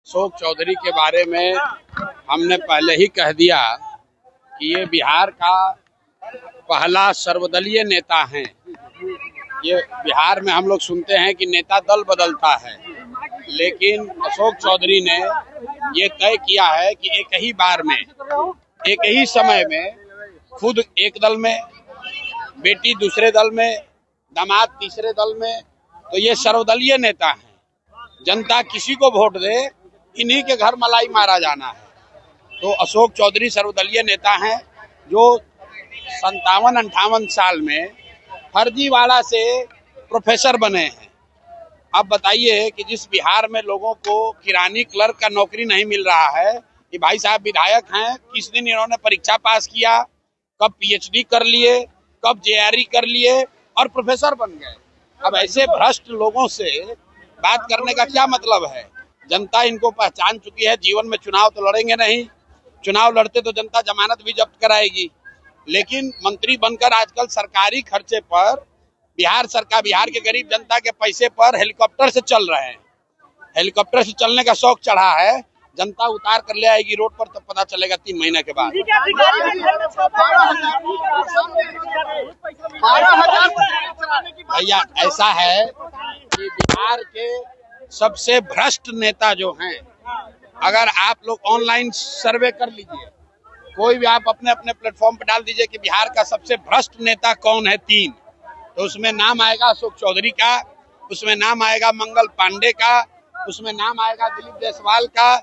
अशोक चौधरी के बारे में हमने पहले ही कह दिया कि ये बिहार का पहला सर्वदलीय नेता हैं। ये बिहार में हम लोग सुनते हैं कि नेता दल बदलता है, लेकिन अशोक चौधरी ने ये तय किया है कि एक ही बार में, एक ही समय में खुद एक दल में, बेटी दूसरे दल में, दामाद तीसरे दल में, तो ये सर्वदलीय नेता हैं। जनता किसी को वोट दे, इन्हीं के घर मलाई मारा जाना है। तो अशोक चौधरी सर्वदलीय नेता हैं जो 57-58 साल में फर्जीवाड़ा से प्रोफेसर बने हैं। अब बताइए कि जिस बिहार में लोगों को किरानी क्लर्क का नौकरी नहीं मिल रहा है, कि भाई साहब विधायक हैं, किस दिन इन्होंने परीक्षा पास किया, कब पीएचडी कर लिए, कब जेआरई कर लिए और प्रोफेसर बन गए। अब ऐसे भ्रष्ट लोगों से बात करने का क्या मतलब है? जनता इनको पहचान चुकी है। जीवन में चुनाव तो लड़ेंगे नहीं, चुनाव लड़ते तो जनता जमानत भी जब्त कराएगी। लेकिन मंत्री बनकर आजकल सरकारी खर्चे पर बिहार सरकार, बिहार के गरीब जनता के पैसे पर हेलीकॉप्टर से चल रहे हैं। हेलीकॉप्टर से चलने का शौक चढ़ा है, जनता उतार कर ले आएगी रोड पर, तब पता चलेगा 3 महीने के बाद। भैया ऐसा है कि बिहार के सबसे भ्रष्ट नेता जो हैं, अगर आप लोग ऑनलाइन सर्वे कर लीजिए, कोई भी आप अपने अपने प्लेटफॉर्म पर डाल दीजिए कि बिहार का सबसे भ्रष्ट नेता कौन है 3, तो उसमें नाम आएगा अशोक चौधरी का, उसमें नाम आएगा मंगल पांडे का, उसमें नाम आएगा दिलीप जायसवाल का।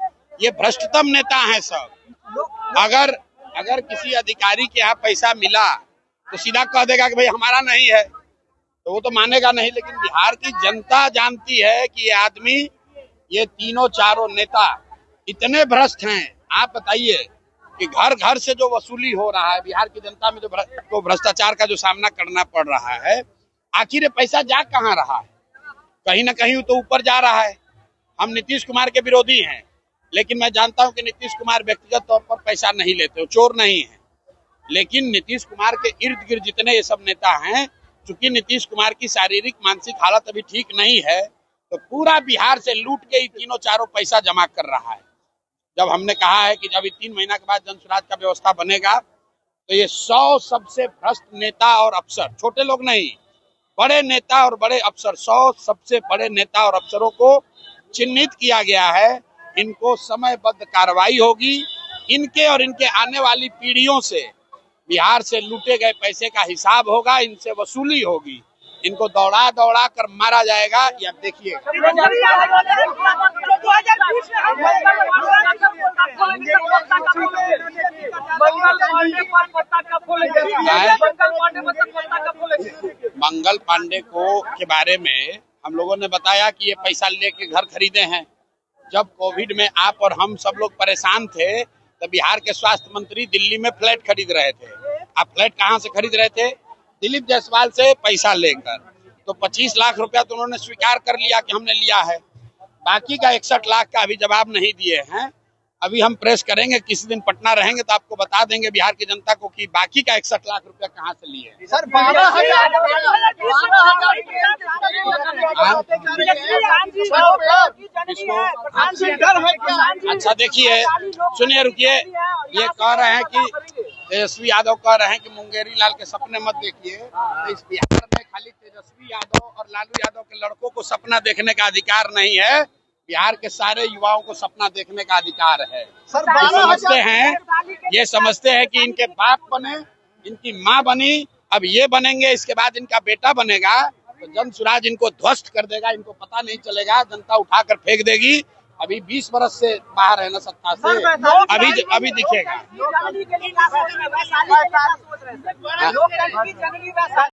ये भ्रष्टतम नेता हैं सब। अगर किसी अधिकारी के यहाँ पैसा मिला तो सीधा कह देगा कि भाई हमारा नहीं है, तो वो तो मानेगा नहीं। लेकिन बिहार की जनता जानती है कि ये आदमी, ये तीनों चारों नेता इतने भ्रष्ट हैं। आप बताइए कि घर घर से जो वसूली हो रहा है, बिहार की जनता में जो भ्रष्टाचार का जो सामना करना पड़ रहा है, आखिर ये पैसा जा कहाँ रहा है? कहीं ना कहीं तो ऊपर जा रहा है। हम नीतीश कुमार के विरोधी हैं, लेकिन मैं जानता हूं कि नीतीश कुमार व्यक्तिगत तौर पर पैसा नहीं लेते, वो चोर नहीं है। लेकिन नीतीश कुमार के इर्द गिर्द जितने ये सब नेता हैं, चूंकि नीतीश कुमार की शारीरिक मानसिक हालत अभी ठीक नहीं है, तो पूरा बिहार से लूट के ही तीनों चारों पैसा जमा कर रहा है। जब हमने कहा है कि जब 3 महीना के बाद जन स्वराज का व्यवस्था बनेगा, तो ये 100 सबसे भ्रष्ट नेता और अफसर, छोटे लोग नहीं, बड़े नेता और बड़े अफसर, 100 सबसे बड़े नेता और अफसरों को चिन्हित किया गया है। इनको समयबद्ध कार्रवाई होगी। इनके और इनके आने वाली पीढ़ियों से बिहार से लूटे गए पैसे का हिसाब होगा, इनसे वसूली होगी। इनको दौड़ा दौड़ा कर मारा जाएगा। ये आप देखिए, मंगल पांडे को के बारे में हम लोगों ने बताया कि ये पैसा लेके घर खरीदे हैं। जब कोविड में आप और हम सब लोग परेशान थे, तो बिहार के स्वास्थ्य मंत्री दिल्ली में फ्लैट खरीद रहे थे। आप फ्लैट कहाँ से खरीद रहे थे? दिलीप जायसवाल से पैसा लेकर। तो 25 लाख रुपया तो उन्होंने स्वीकार कर लिया कि हमने लिया है। बाकी का 61 लाख का अभी जवाब नहीं दिए हैं। अभी हम प्रेस करेंगे, किसी दिन पटना रहेंगे तो आपको बता देंगे बिहार की जनता को कि बाकी का 61 लाख रुपया कहाँ से लिए। सर, अच्छा देखिए, सुनिए, रुकिए। ये कह रहे हैं कि तेजस्वी यादव कह रहे हैं कि मुंगेरी लाल के सपने मत देखिए। तो इस बिहार में खाली तेजस्वी यादव और लालू यादव के लड़कों को सपना देखने का अधिकार नहीं है, बिहार के सारे युवाओं को सपना देखने का अधिकार है। ये समझते हैं कि इनके बाप बने, इनकी माँ बनी, अब ये बनेंगे, इसके बाद इनका बेटा बनेगा, तो जन स्वराज इनको ध्वस्त कर देगा। इनको पता नहीं चलेगा, जनता उठाकर फेंक देगी। अभी 20 बरस से बाहर है ना सत्ता से, अभी दिखेगा।